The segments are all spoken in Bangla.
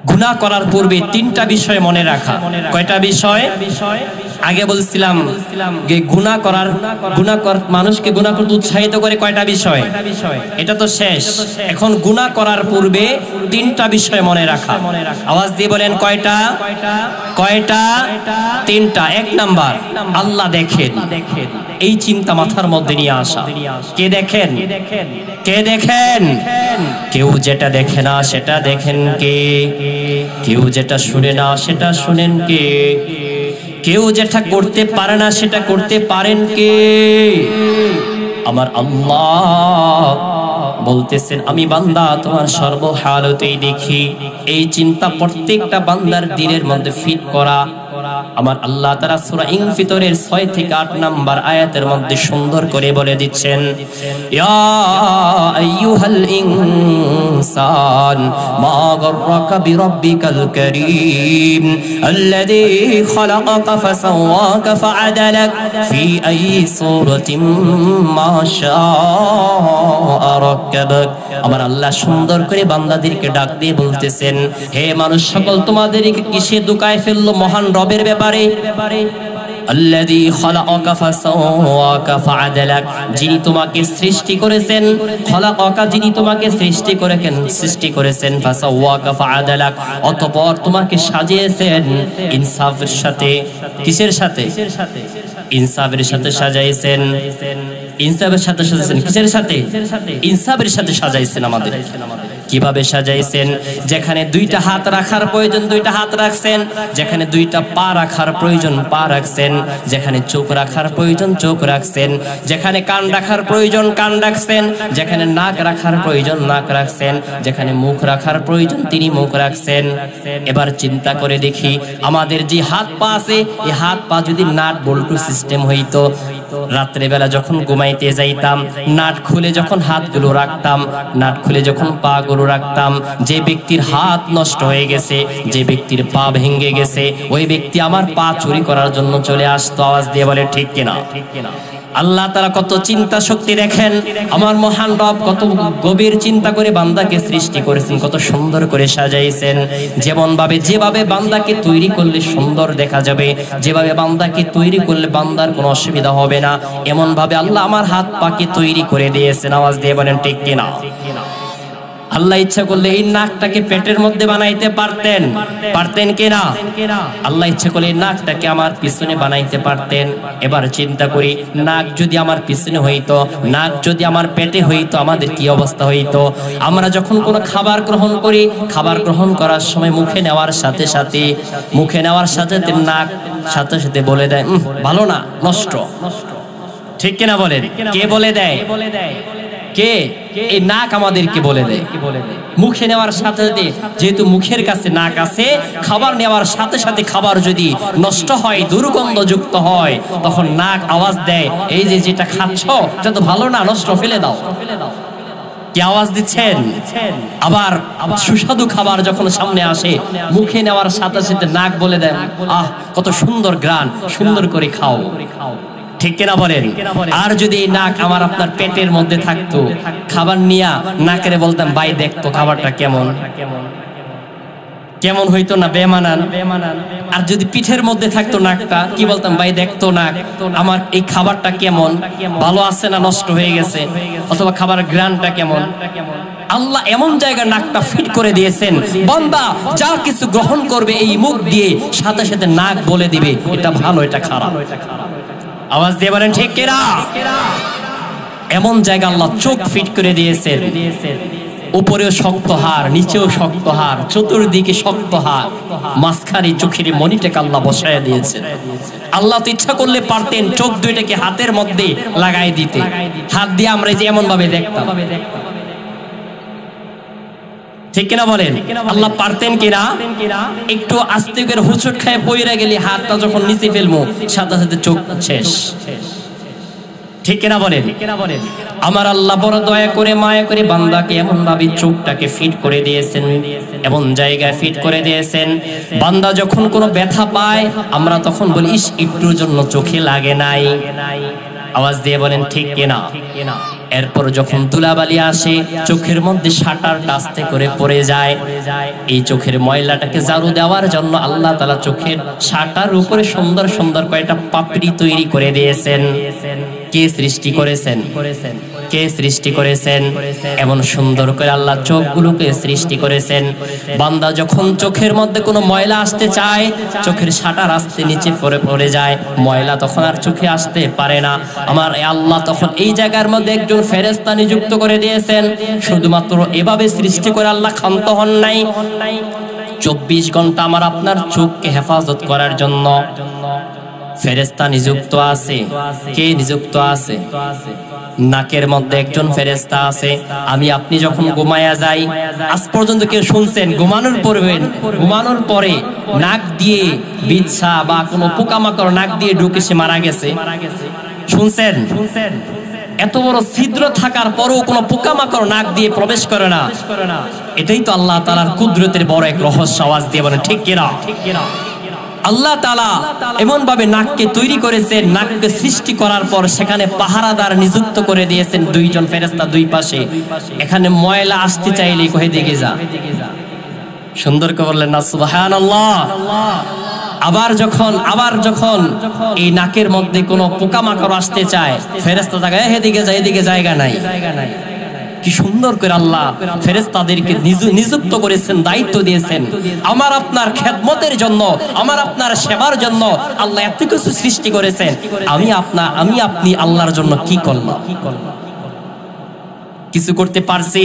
গুনাহ করার পূর্বে তিনটা বিষয় মনে রাখা। কয়টা বিষয়? আগে বলছিলাম যে গুনাহ মানুষকে গুনাহ করতে উৎসাহিত করে কয়টা বিষয়, এটা তো শেষ। এখন গুনাহ করার পূর্বে তিনটা বিষয় মনে রাখা। আওয়াজ দিয়ে বলেন কয়টা? কয়টা? তিনটা। এক নাম্বার, আল্লাহ দেখেন, এই চিন্তা মাথার মধ্যে নিয়ে আসা। কে দেখেন? কে দেখেন? কেউ যেটা দেখে না সেটা দেখেন কে? কেউ যেটা শুনে না সেটা শুনেন কে? কেউ যেটা করতে পারে না সেটা করতে পারেন কে? আমার আল্লাহ বলতেছেন, আমি বান্দা তোমার সর্বহালতেই দেখি। এই চিন্তা প্রত্যেকটা বান্দার দিলের মধ্যে ফিট করা আমার আল্লাহ তাআলা সূরা ইনফিতরের 6 থেকে 8 নাম্বার আয়াতের মধ্যে সুন্দর করে বলে দিচ্ছেন, ইয়া আইয়ুহাল ইনসান মা গাররাকা বিরাব্বিকাল কারীম আল্লাযী খালাকাকা ফাসাওয়াকা ফাআদালাক ফি আইয়ি সূরাতিন মা শাআ রাক্কাবাক। আমার আল্লাহ সুন্দর করে বান্দাদেরকে ডাক দিয়ে বলতেছেন, হে মানুষ সকল, তোমাদেরকে কিসে দুকায় ফেললো মহান রবের ব্যাপারে? আল্লাযী খালাকাকা ফাসাওয়াকা ফাআদালাক, যিনি তোমাকে সৃষ্টি করেছেন। খালাকাকা, যিনি তোমাকে সৃষ্টি করেছেন। ফাসাওয়াকা ফাআদালাক, অতঃপর তোমাকে সাজিয়েছেন ইনসাফের সাথে। কিসের সাথে? ইনসাফের সাথে সাজাইছেন। ইনসাফের সাথে সাজাইছেন। কিসের সাথে? ইনসাফের সাথে সাজাইছেন আমাদের। কিভাবে সাজাইছেন? যেখানে দুইটা হাত রাখার প্রয়োজন দুইটা হাত রাখছেন, যেখানে দুইটা পা রাখার প্রয়োজন পা রাখছেন, যেখানে চোখ রাখার প্রয়োজন চোখ রাখছেন, যেখানে কান রাখার প্রয়োজন কান রাখছেন, যেখানে নাক রাখার প্রয়োজন নাক রাখছেন, যেখানে মুখ রাখার প্রয়োজন তিনি মুখ রাখছেন। এবার চিন্তা করে দেখি, আমাদের যে হাত পা আছে, এই হাত পা যদি নাট বল্টু সিস্টেম হইতো, রাত্রে বেলা যখন ঘুমাইতে যাইতাম, নাট খুলে যখন হাতগুলো রাখতাম, নাট খুলে যখন পা গুলো রাখতাম, যে ব্যক্তির হাত নষ্ট হয়ে গেছে, যে ব্যক্তির পা ভেঙে গেছে, ওই ব্যক্তি আমার পা চুরি করার জন্য চলে আসতো। আওয়াজ দিয়ে বলে ঠিক কিনা? আল্লাহ তাআলা কত চিন্তা শক্তি দেখেন। আমার মহান রব কত গভীর চিন্তা করে বান্দাকে সৃষ্টি করেছেন, কত সুন্দর করে সাজাইছেন। যেভাবে বান্দাকে তৈরি করলে সুন্দর দেখা যাবে, যেভাবে বান্দাকে তৈরি করলে বান্দার কোনো অসুবিধা হবে না, এমন ভাবে আল্লাহ আমার হাত পাকে তৈরি করে দিয়েছেন। আওয়াজ দিয়ে বলেন ঠিক কিনা? আল্লাহ ইচ্ছা করলে এই নাকটাকে পেটের মধ্যে বানাইতে পারতেন, পারতেন কিনা? আল্লাহ ইচ্ছা করলে এই নাকটাকে আমার পিছনে বানাইতে পারতেন। এবার চিন্তা করি, নাক যদি আমার পিছনে হইতো, নাক যদি আমার পেটে হইতো, আমাদের কি অবস্থা হইতো? আমরা যখন কোনো খাবার গ্রহণ করি, খাবার গ্রহণ করার সময় মুখে নেওয়ার সাথে সাথে নাক সাথে সাথে বলে দেয় ভালো না, নষ্ট। ঠিক কিনা বলেন? কে বলে দেয়? কে? এই নাক আমাদেরকে বলে দেয়। মুখে নেওয়ার সাথে সাথে, যেহেতু মুখের কাছে নাক আছে, খাবার নেওয়ার সাথে সাথে খাবার যদি নষ্ট হয়, দুর্গন্ধযুক্ত হয়, তখন নাক আওয়াজ দেয়, এই যে যেটা খাচ্ছ এটা তো ভালো না, নষ্ট, ফেলে দাও। কি আওয়াজ দিচ্ছেন? আবার সুস্বাদু খাবার যখন সামনে আসে, মুখে নেওয়ার সাথে সাথে নাক বলে দেয়, আহ কত সুন্দর ঘ্রাণ, সুন্দর করে খাও। ঠিক কিনা বলেন? আর যদি নাক আমার আপনার পেটের মধ্যে থাকতো, খাবার নিয়ে নাকের বলতাম, ভাই দেখতো খাবারটা কেমন, কেমন হইতো না? বেমানান। আর যদি পিঠের মধ্যে থাকতো নাকটা, কি বলতাম? ভাই দেখতো নাক আমার এই খাবারটা কেমন, ভালো আছে না নষ্ট হয়ে গেছে, অথবা খাবার ঘ্রাণটা কেমন। আল্লাহ এমন জায়গায় নাকটা ফিট করে দিয়েছেন, বান্দা যা কিছু গ্রহণ করবে এই মুখ দিয়ে সাথে সাথে নাক বলে দিবে এটা ভালো, এটা খারাপ। আওয়াজ দিয়ে বলেন ঠিক কিনা? এমন জায়গা আল্লাহ চোখ ফিট করে দিয়েছেন, উপরেও শক্ত হাড়, নিচেও শক্ত হাড়, চতুর্দিকে শক্ত হাড়, মাঝখানে চোখের মনিটাকে আল্লাহ বসায় দিয়েছেন। আল্লাহ তো ইচ্ছা করলে পারতেন চোখ দুইটাকে হাতের মধ্যে লাগাই দিতে, হাত দিয়ে আমরা যে এমন ভাবে দেখতাম। ঠিক কিনা বলেন? আল্লাহ পারতেন কিনা? একটু আস্তে করে হুচট খায় পইরা গেলে হাতটা যখন নিচে ফেলবো, সাথে সাথে চোখ শেষ। ঠিক কিনা বলেন? আমার আল্লাহ বড় দয়া করে মায়া করে বান্দাকে এমন ভাবে চোখটাকে ফিট করে দিয়েছেন, এমন জায়গায় ফিট করে দিয়েছেন, বান্দা যখন কোনো ব্যথা পায় আমরা তখন বলি ইস একটুর জন্য চোখে লাগে নাই। আওয়াজ দিয়ে বলেন ঠিক কিনা? এরপর যখন ধুলাবালি আসে চোখের মধ্যে শাটারটা আস্তে করে পড়ে যায়। এই চোখের ময়লাটাকে ঝাড়ু দেওয়ার জন্য আল্লাহ তাআলা চোখের শাটার উপরে সুন্দর সুন্দর কয়েকটা পাপড়ি তৈরি করে দিয়েছেন। কে সৃষ্টি করেছেন? কে সৃষ্টি করেছেন? এমন সুন্দর করে আল্লাহ চোখগুলোকে সৃষ্টি করেছেন। বান্দা যখন চোখের মধ্যে কোনো ময়লা আসতে চায়, চোখের শাটার আস্তে নিচে পড়ে যায়, ময়লা তখন আর চোখে আসতে পারে না। আমার আল্লাহ তখন এই জায়গার মধ্যে একজন ফেরেশতা নিযুক্ত করে দিয়েছেন। শুধুমাত্র এভাবে সৃষ্টি করে আল্লাহ ক্ষান্ত হন নাই, 24 ঘন্টা আমার আপনার চোখকে হেফাজত করার জন্য ফেরেশতা নিযুক্ত আছে। কে নিযুক্ত আছে? নাকের মধ্যে একজন ফেরেশতা আছে। আমি আপনি যখন ঘুমায়া যাই, আজ পর্যন্ত কেউ শুনছেন ঘুমানোর পরে নাক দিয়ে বিচ্ছা বা কোনো পোকামাকড় নাক দিয়ে ঢুকে সে মারা গেছে? শুনছেন? এত বড় ছিদ্র থাকার পরেও কোনো পোকামাকড় নাক দিয়ে প্রবেশ করে না। এটাই তো আল্লাহ তাআলার কুদরতের বড় এক রহস্য। আওয়াজ দিয়ে বলেন ঠিক কিনা? আল্লাহ তাআলা এমন ভাবে নাককে তৈরি করেছেন, নাককে সৃষ্টি করার পর সেখানে পাহারাদার নিযুক্ত করে দিয়েছেন, 2 জন ফেরেশতা দুই পাশে। এখানে ময়লা আসতে চাইলেই কহে দিকে যা। সুন্দর করে বললেন না সুবহানাল্লাহ। আবার যখন এই নাকের মধ্যে কোনো পোকামাকড় আসতে চায়, ফেরেশতা তাকে এদিকে যা, এদিকে জায়গা নাই। কি সুন্দর করে আল্লাহ ফেরেশতাদেরকে নিযুক্ত করেছেন, দায়িত্ব দিয়েছেন আমার আপনার খেদমতের জন্য, আমার আপনার সেবার জন্য। আল্লাহ এত কিছু সৃষ্টি করেছেন, আমি আপনি আল্লাহর জন্য কি করলাম? কিছু করতে পারছি?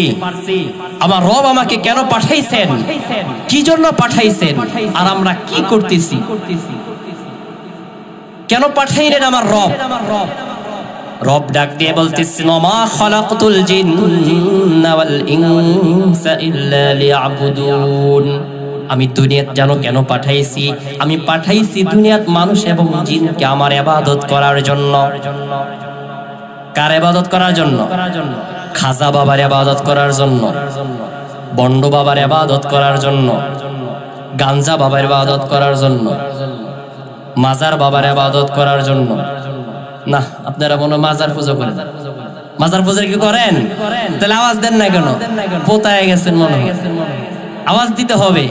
আমার রব আমাকে কেন পাঠাইছেন, কি জন্য পাঠাইছেন, আর আমরা কি করতেছি? কেন পাঠাইলেন আমার রব? রব ডাক দিয়ে বলতেছেন, মা খালাকতুল জিন্না ওয়াল ইনসা ইল্লা লিয়াবুদুন। আমি দুনিয়াত জানো কেন পাঠাইছি? আমি পাঠাইছি দুনিয়াত মানুষ এবং জিনকে আমার ইবাদত করার জন্য। কার ইবাদত করার জন্য? খাজা বাবার ইবাদত করার জন্য, বন্ড বাবার ইবাদত করার জন্য, গাঞ্জা বাবার ইবাদত করার জন্য, মাজার বাবার ইবাদত করার জন্য না। আপনারা মনে মাজার পূজা করেন? মাজার পূজা কি করেন? তাহলে আওয়াজ দেন না কেন? পোতায় গেছেন মনে হয়, আওয়াজ দিতে হবে।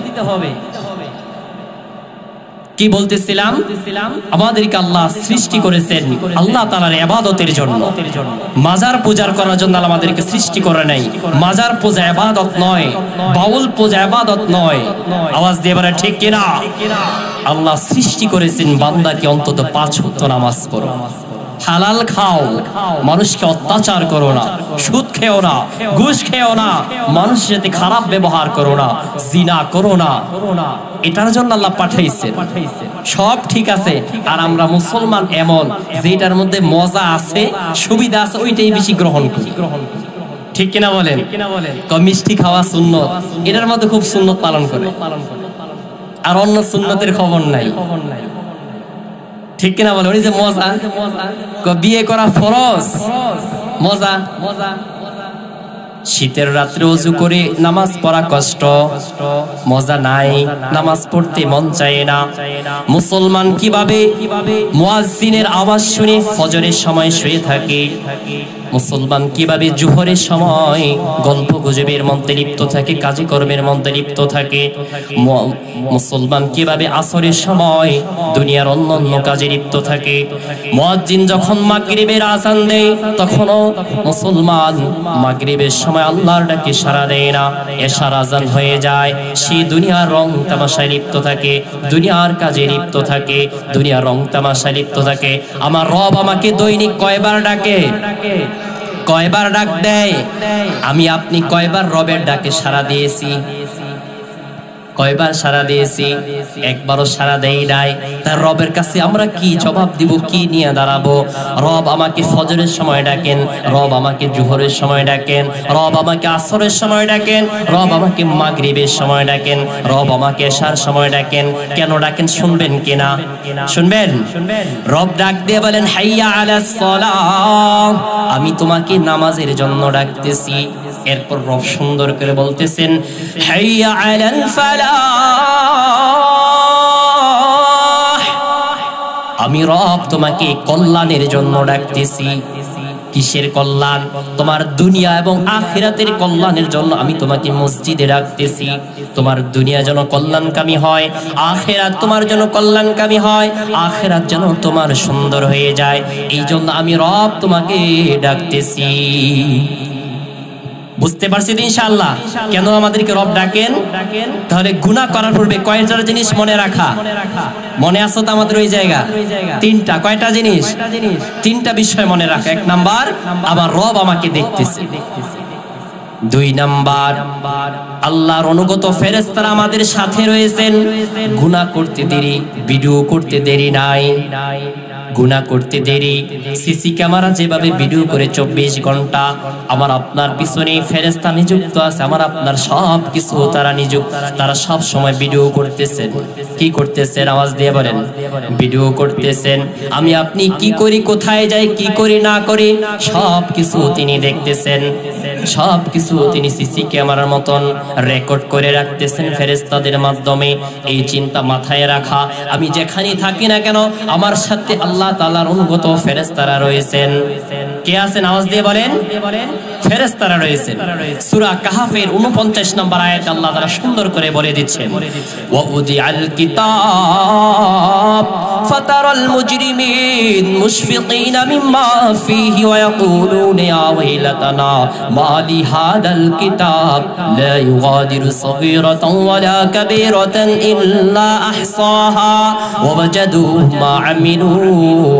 কি বলতেছিলাম? আমাদেরকে আল্লাহ সৃষ্টি করেছেন আল্লাহ তাআলার ইবাদতের জন্য। মাজার পূজা করার জন্য আমাদেরকে সৃষ্টি করে নাই। মাজার পূজা ইবাদত নয়, বাউল পূজা ইবাদত নয়। আওয়াজ দিয়ে বলেন ঠিক কিনা? আল্লাহ সৃষ্টি করেছেন বান্দাকে অন্তত 5 ওয়াক্ত নামাজ পড়ো, হালাল খাও, মানুষকে অত্যাচার করো না, সুদ খেও না, ঘুষ খেও না, মানুষের সাথে খারাপ ব্যবহার করো না, জিনা করো না। এটার জন্য আল্লাহ পাঠাইছেন। সব ঠিক আছে, আর আমরা মুসলমান এমন যেটার মধ্যে মজা আছে, সুবিধা আছে, ওইটাই বেশি গ্রহণ করি। ঠিক কিনা বলেন? মিষ্টি খাওয়া সুন্নত, এটার মধ্যে খুব সুন্নত পালন করে, আর অন্য সুন্নতের খবর নাই। ঠিক কিনা বলে? ওই যে মজা, বিয়ে করা ফরজ, মজা। শীতের রাত্রে ওযু করে নামাজ পড়া কষ্ট, মজা নাই, নামাজ পড়তে মন চায় না। মুসলমান কিভাবে মুয়াজ্জিনের আওয়াজ শুনে ফজরের সময় শুয়ে থাকে, মুসলমান কিভাবে জোহরের সময় গল্প গুজবের মধ্যে লিপ্ত থাকে, কাজে কর্মের মধ্যে লিপ্ত থাকে, মুসলমান কিভাবে আসরের সময় দুনিয়ার অন্যান্য কাজে লিপ্ত থাকে। মুয়াজ্জিন যখন মাগরিবের আযান দেয়, তখনও মুসলমান মাগরিবের সময় আল্লাহর ডাকে সাড়া দেয় না, এশার আযান হয়ে যায়। সে দুনিয়ার রং তামাশায় লিপ্ত থাকে, দুনিয়ার কাজে লিপ্ত থাকে, দুনিয়ার রং তামাশায় লিপ্ত থাকে। আমার রব আমাকে দৈনিক কয়বার ডাকে, কয়বার ডাক দেয়? আমি আপনি কয়বার রবের ডাকে সাড়া দিয়েছি? কয়বার সাড়া দিয়েছি? একবারও সাড়া দেই নাই। তার রবের কাছে আমরা কি জবাব দিব, কি নিয়ে দাঁড়াবো? রব আমাকে ফজরের সময় ডাকেন, রব আমাকে জোহরের সময় ডাকেন, রব আমাকে আসরের সময় ডাকেন, রব আমাকে মাগরিবের সময় ডাকেন, রব আমাকে এশার সময় ডাকেন। কেন ডাকেন শুনবেন কিনা? শুনবেন? রব ডাক দিয়ে বলেন, হাইয়া আলাস সালাহ, আমি তোমাকে নামাজের জন্য ডাকতেছি। এরপর রব সুন্দর করে বলতেছেন, হাইয়া আলাল ফালাহ, আমি রব তোমাকে কল্যাণের জন্য ডাকতেছি। কিসের কল্যাণ? তোমার দুনিয়া এবং আখিরাতের কল্যাণের জন্য আমি তোমাকে মসজিদে রাখতেছি। তোমার দুনিয়া যেন কল্যাণকামী হয়, আখিরাত তোমার জন্য কল্যাণকামী হয়, আখিরাত যেন তোমার সুন্দর হয়ে যায়, এই জন্য আমি রব তোমাকে ডাকতেছি। বুঝতে পারছি ইনশাআল্লাহ কেন আমাদেরকে রব ডাকেন? তাহলে গুনাহ করার পূর্বে কয়টা জিনিস মনে রাখা? মনে আছে তো আমাদের ওই জায়গা? তিনটা। কয়টা জিনিস? তিনটা বিষয় মনে রাখা। এক নাম্বার, আমার রব আমাকে দেখতেছে। দুই নাম্বার, আল্লাহর অনুগত ফেরেশতারা আমাদের সাথে রয়েছেন। গুনাহ করতে দেরি, ভিডিও করতে দেরি নাই। গুনাহ করতে দেরি, সিসি ক্যামেরা যেভাবে ভিডিও করে 24 ঘন্টা আমার আপনার পিছনে ফেরেশতা নিযুক্ত আছে, আমার আপনার সব কিছু তারা নিযুক্ত, তারা সব সময় ভিডিও করতেছেন। কি করতেছেন? আওয়াজ দিয়ে বলেন। ভিডিও করতেছেন। আমি আপনি কি করি, কোথায় যাই, কি করি না করি, সব কিছু তিনি দেখতেছেন। সব কিছু তিনি সিসি ক্যামেরার মতন রেকর্ড করে রাখতেছেন ফেরেশতাদের মাধ্যমে। এই চিন্তা মাথায় রাখা, আমি যেখানেই থাকি না কেন আমার সাথে আল্লাহ তাআলার অনুগত ফেরেশতারা রয়েছেন। কে আছেন? আওয়াজ দিয়ে বলেন। ফেরেশতারা রয়েছেন। সূরা কাহফের 49 নম্বর আয়াতে আল্লাহ তাআলা সুন্দর করে বলে দিচ্ছেন, ওয়া উদিআল কিতাব ফাতারাল মুজরিমিন মুশফিকিনা মিম্মা ফীহি ওয়া ইয়াকুলুনা ইয়া ওয়াইলাতানা মা লি হাদাল কিতাব লা ইউগাদিরু সগীরাতান ওয়ালা কাবীরাতান ইল্লা আহসাহা ওয়া ওয়াজাদু মা আমিলু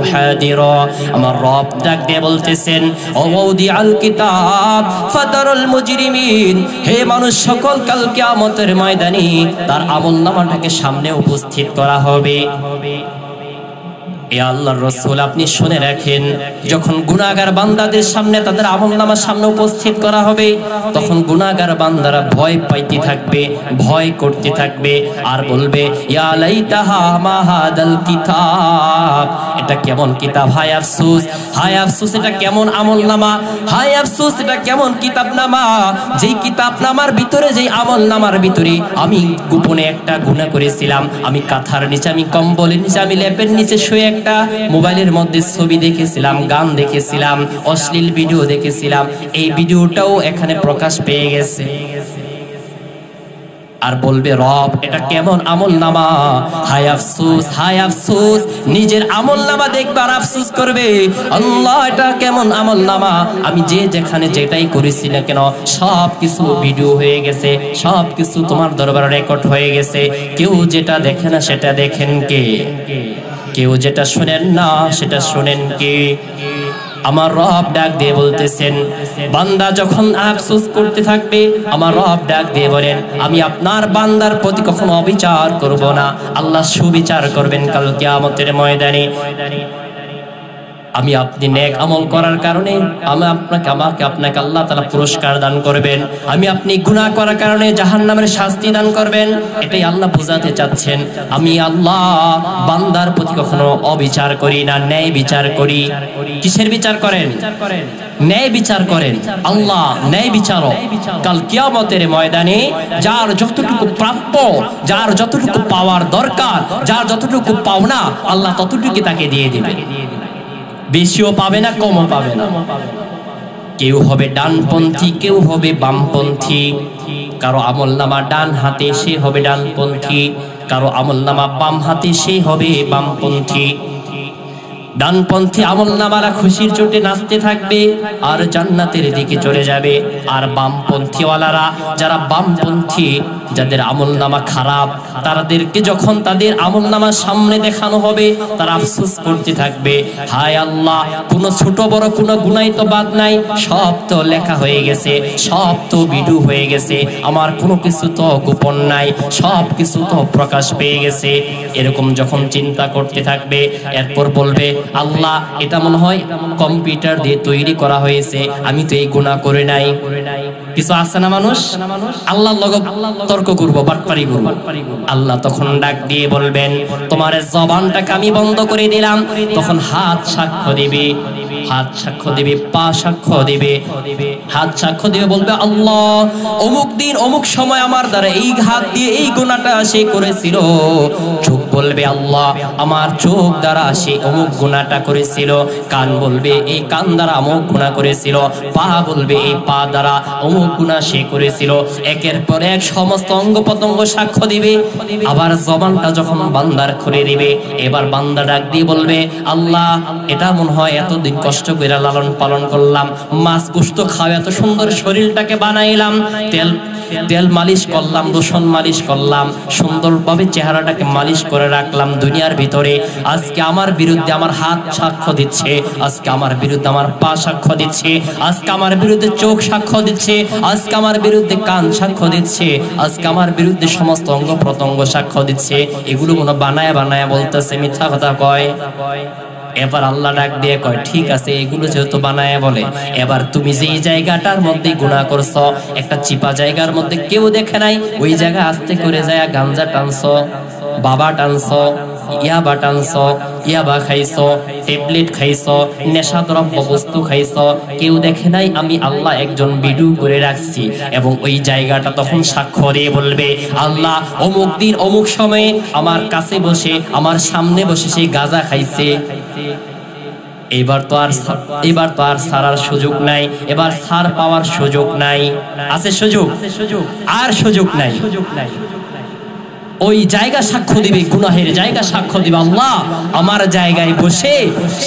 হাদিরা। আমার রব ডাক দিয়ে বলতেছেন, ওয়া উদিআল কিতাব ফাতারাল মুজরিমিন, হে মানুষ সকল, কাল কিয়ামতের ময়দানে তার আমলনামাটাকে সামনে উপস্থিত করা হবে। এ আল্লাহর রাসূল, আপনি শুনে রাখেন, যখন গুনাহগার বান্দাদের সামনে তাদের আমলনামার সামনে উপস্থিত করা হবে, তখন গুনাহগার বান্দারা ভয় পাইতে থাকবে, ভয় করতে থাকবে, আর বলবে, ইয়া লাইতাহা মা হাদাল কিতাব, এটা কেমন কিতাব, হায় আফসোস, হায় আফসোস, এটা কেমন আমলনামা, হায় আফসোস, এটা কেমন কিতাবনামা, যেই কিতাবনামার ভিতরে, যেই আমলনামার ভিতরে আমি গোপনে একটা গুনাহ করেছিলাম, আমি কাঁথার নিচে, আমি কম্বলের নিচে, আমি লেপের নিচে শুয়ে একটা মোবাইলের মধ্যে ছবি দেখেছিলাম, গান দেখেছিলাম, অশ্লীল ভিডিও দেখেছিলাম, এই ভিডিওটাও এখানে প্রকাশ পেয়ে গেছে। আর বলবে, রব এটা কেমন আমলনামা, হায় আফসোস, হায় আফসোস, নিজের আমলনামা দেখবে আর আফসোস করবে, আল্লাহ এটা কেমন আমলনামা, আমি যে যেখানে যেটাই করেছি না কেন সব কিছু ভিডিও হয়ে গেছে, সব কিছু তোমার দরবারে রেকর্ড হয়ে গেছে, কেউ যেটা দেখে না সেটা দেখেন কে, কেউ যেটা শুনেন না সেটা শুনেন কে? আমার রব ডাক দিয়ে বলতেছেন, বান্দা যখন আফসোস করতে থাকবে, আমার রব ডাক দিয়ে বলেন, আমি আপনার বান্দার প্রতি কখনো অবিচার করব না, আল্লাহ সুবিচার করবেন কাল কিয়ামতের ময়দানে। আমি আপনি নেক আমল করার কারণে আপনাকে আল্লাহ তাআলা পুরস্কার দান করবেন, আমি আপনি গুনাহ করার কারণে জাহান্নামের শাস্তি দান করবেন। এটাই আল্লাহ বোঝাতে চাচ্ছেন, আমি আল্লাহ বান্দার প্রতি কখনো অবিচার করি না, ন্যায় বিচার করি। কিসের বিচার করেন? ন্যায় বিচার করেন। আল্লাহ ন্যায় বিচারক। কাল কিয়ামতের ময়দানে যার যতটুকু প্রাপ্য, যার যতটুকু পাওয়ার দরকার, যার যতটুকু পাওনা, আল্লাহ ততটুকু তাকে দিয়ে দিবেন, বেশিও পাবে না, কমও পাবে না। কেউ হবে ডানপন্থী, কেউ হবে বামপন্থী, কারো আমলনামা ডান হাতে সে হবে ডানপন্থী, কারো আমলনামা বাম হাতে সে হবে বামপন্থী। ডানপন্থী আমলনামারা খুশির চোটে নাচতে থাকবে আর জান্নাতের দিকে চলে যাবে, আর বামপন্থী ওয়ালারা, যারা বামপন্থী, যাদের আমলনামা খারাপ, তাদেরকে যখন তাদের আমলনামা সামনে দেখানো হবে, তারা আফসোস করতে থাকবে, হায় আল্লাহ, কোনো ছোট বড় কোনো গুনাহ তো বাদ নাই, সব তো লেখা হয়ে গেছে, সব তো ভিডিও হয়ে গেছে, আমার কোনো কিছু তো গোপন নাই, সব কিছু তো প্রকাশ পেয়ে গেছে। এরকম যখন চিন্তা করতে থাকবে, এরপর বলবে, আল্লাহ এটা মনে হয় কম্পিউটার দিয়ে তৈরি করা হয়েছে, আমি তো এই গুনাহ করে নাই। কিছু আছে না মানুষ, আল্লাহর লগে তর্ক করব, বাটপারি করব। আল্লাহ তখন ডাক দিয়ে বলবেন, তোমার জবানটাকে আমি বন্ধ করে দিলাম। তখন হাত সাক্ষ্য দিবে, হাত সাক্ষ্য দিবে, পা সাক্ষ্য দিবে, হাত সাক্ষ্য দিবে, বলবে, আল্লাহ অমুক দিন অমুক সময় আমার দ্বারা এই হাত দিয়ে এই গুনাহটা সে করেছিল, চোখ বলবে আল্লাহ আমার চোখ দ্বারা সে অমুক গুনাহটা করেছিল, কান বলবে এই কান দ্বারা অমুক গুনাহ করেছিল, পা বলবে এই পা দ্বারা অমুক গুনাহ সে করেছিল। একের পর এক সমস্ত অঙ্গ প্রত্যঙ্গ সাক্ষ্য দিবে। আবার জবানটা যখন বান্দার খুলে দিবে, এবার বান্দা ডাক দিয়ে বলবে আল্লাহ এটা মনে হয় এতদিন কষ্ট করে লালন পালন করলাম, মাছ গোশত খাওয়া এত সুন্দর শরীরটাকে বানাইলাম, তেল মালিশ করলাম, লোশন মালিশ করলাম, সুন্দরভাবে চেহারাটাকে মালিশ করে রাখলাম দুনিয়ার ভিতরে। আজকে আমার বিরুদ্ধে আমার হাত সাক্ষ্য দিচ্ছে, আজকে আমার বিরুদ্ধে আমার পা সাক্ষ্য দিচ্ছে, আজকে আমার বিরুদ্ধে চোখ সাক্ষ্য দিচ্ছে, আজকে আমার বিরুদ্ধে কান সাক্ষ্য দিচ্ছে, আজকে আমার বিরুদ্ধে সমস্ত অঙ্গ প্রত্যঙ্গ সাক্ষ্য দিচ্ছে। এগুলো মনে বানায় বানায় বলতেছে, মিথ্যা কথা কয়। এবার আল্লাহ ডাক দিয়ে কয় ঠিক আছে এগুলো যেহেতু বানায় বলে, এবার তুমি যেই জায়গাটার মধ্যে গুনাহ করছো, একটা চিপা জায়গার মধ্যে কেউ দেখে নাই, ওই জায়গা আস্তে করে যায় গাঞ্জা টানছো, বাবা টানছো, ইয়াবা টানছো, ইয়াবা খাইছো, ট্যাবলেট খাইছো, নেশাদ্রব্য বস্তু খাইছো, কেউ দেখে নাই, আমি আল্লাহ একজন ভিডিও করে রাখছি। এবং ওই জায়গাটা তখন সাক্ষ্য দিয়ে বলবে আল্লাহ অমুক দিন অমুক সময়ে আমার কাছে বসে আমার সামনে বসে সেই গাঁজা খাইছে। এবার তো আর ছাড়ার সুযোগ নাই, এবার ছাড় পাওয়ার সুযোগ নাই। আছে সুযোগ? আর সুযোগ নাই। ওই জায়গা সাক্ষ্য দিবে, গুনাহের জায়গা সাক্ষ্য দিবে আল্লাহ আমার জায়গায় বসে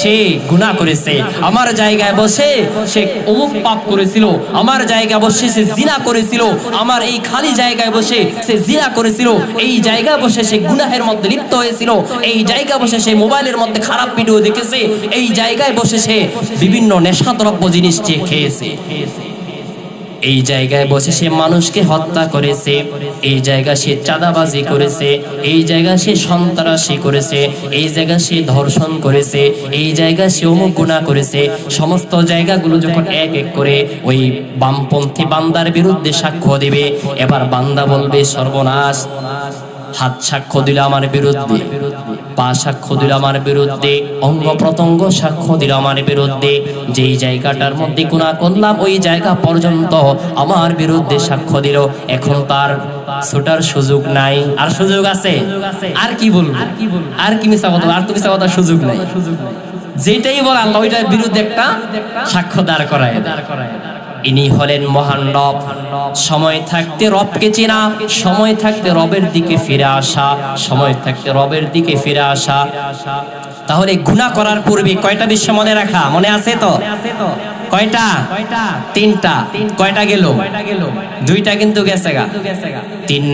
সে গুনাহ করেছে, আমার জায়গায় বসে সে অমুক পাপ করেছিল, আমার জায়গায় বসে সে জিনা করেছিল, আমার এই খালি জায়গায় বসে সে জিনা করেছিল, এই জায়গায় বসে সে গুনাহের মধ্যে লিপ্ত হয়েছিল, এই জায়গায় বসে সে মোবাইলের মধ্যে খারাপ ভিডিও দেখেছে, এই জায়গায় বসে সে বিভিন্ন নেশাদ্রব্য জিনিস খেয়েছে, এই জায়গায় বসে সে মানুষকে হত্যা করেছে, এই জায়গায় সে চাঁদাবাজি করেছে, এই জায়গায় সে সন্ত্রাসী করেছে, এই জায়গায় সে ধর্ষণ করেছে, এই জায়গায় সে অমুক গুনাহ করেছে। সমস্ত জায়গাগুলো যখন এক এক করে ওই বামপন্থী বান্দার বিরুদ্ধে সাক্ষ্য দিবে, এবার বান্দা বলবে সর্বনাশ, হাত সাক্ষ্য দিল আমার বিরুদ্ধে, পা সাক্ষ্য দিল আমার বিরুদ্ধে, অঙ্গ প্রত্যঙ্গ সাক্ষ্য দিল আমার বিরুদ্ধে, যেই জায়গাটার মধ্যে গুনাহ করলাম ওই জায়গা পর্যন্ত আমার বিরুদ্ধে সাক্ষ্য দিল। এখন তার ছোটার সুযোগ নাই। আর সুযোগ আছে? আর কি বলবো, আর কি মিছা কথা, আর তো মিছা কথার সুযোগ নাই। যেটাই বল আল্লাহ ওইটার বিরুদ্ধে একটা সাক্ষ্য দাঁড় করায়। ইনি হলেন মহান রব। সময় থাকতে রবকে চেনা, সময় থাকতে রবের দিকে ফিরে আসা, সময় থাকতে রবের দিকে ফিরে আসা। তাহলে গুনাহ করার পূর্বে কয়টা বিষয় মনে রাখা? মনে আছে তো? কয়টা? তিনটা। কয়টা গেল? দুইটা কিন্তু গেছে গা। তিন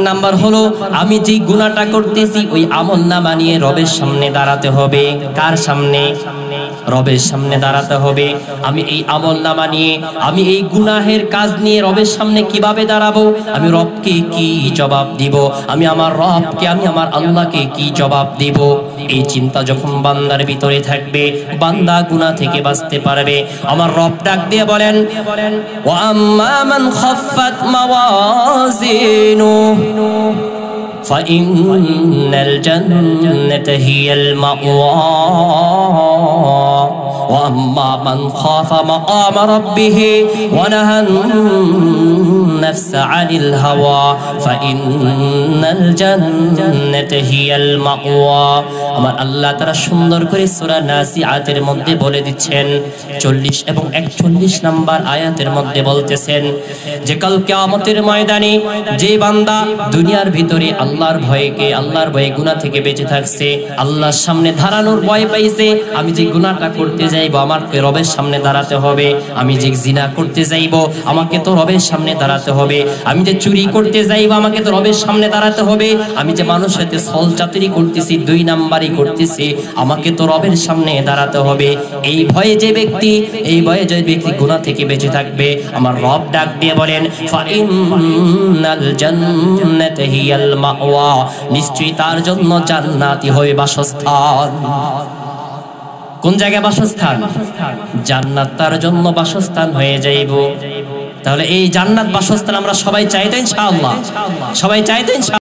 নাম্বার হলো আমি যে গুনাহটা করতেছি ওই আমলনামা নিয়ে রবের সামনে দাঁড়াতে হবে। কার সামনে? রবের সামনে দাঁড়াতে হবে। আমি এই আমলনামা নিয়ে, আমি এই গুনাহের কাজ নিয়ে রবের সামনে কিভাবে দাঁড়াবো? আমি রবকে কি জবাব দিব? আমি আমার রবকে, আমি আমার আল্লাহকে কি জবাব দিব? এই চিন্তা যখন বান্দার ভিতরে থাকবে, বান্দা গুনাহ থেকে বাঁচতে পারবে। আমার রব ডাক দিয়ে বলেন ওয়া আম্মা মান খাফফাত মাওয়াজিনুহু فإن الجنة هي المأوى وأما من خاف مقام ربه ونهى النفس عن الهوى فإن الجنة هي المأوى। আমার আল্লাহ তাআলা সুন্দর করে সূরা নাসিআতের মধ্যে বলে দিচ্ছেন, 40 এবং 41 নম্বর আয়াতের মধ্যে বলতেছেন যে কাল কিয়ামতের ময়দানে যে বান্দা দুনিয়ার ভিতরে আল্লাহর ভয়ে গুনাহ থেকে বেঁচে থাকছে, আল্লাহর সামনে দাঁড়ানোর ভয় পাইছে, আমি যে গুনাহটা করতে যাইবো আমাকে রবের সামনে দাঁড়াতে হবে, আমি যে জিনা করতে যাইবো আমাকে তো রবের সামনে দাঁড়াতে হবে, আমি যে চুরি করতে যাইবো আমাকে তো রবের সামনে দাঁড়াতে হবে, আমি যে মানুষের সাথে ছলচাতুরি করতেছি, 2 নাম্বারই করতেছি, আমাকে তো রবের সামনে দাঁড়াতে হবে। এই ভয়ে যে ব্যক্তি গুনাহ থেকে বেঁচে থাকবে, আমার রব ডাক দিয়ে বলেন ফাইনাল জান্নাতা হিয়াল মাওয়া, নিশ্চয়ই তার জন্য জান্নাতই হবে বাসস্থান। কোন জায়গায় বাসস্থান? জান্নাত তার জন্য বাসস্থান হয়ে যাইব। তাহলে এই জান্নাত বাসস্থান আমরা সবাই চাই তো ইনশাআল্লাহ? সবাই চাই তো ইনশাআল্লাহ?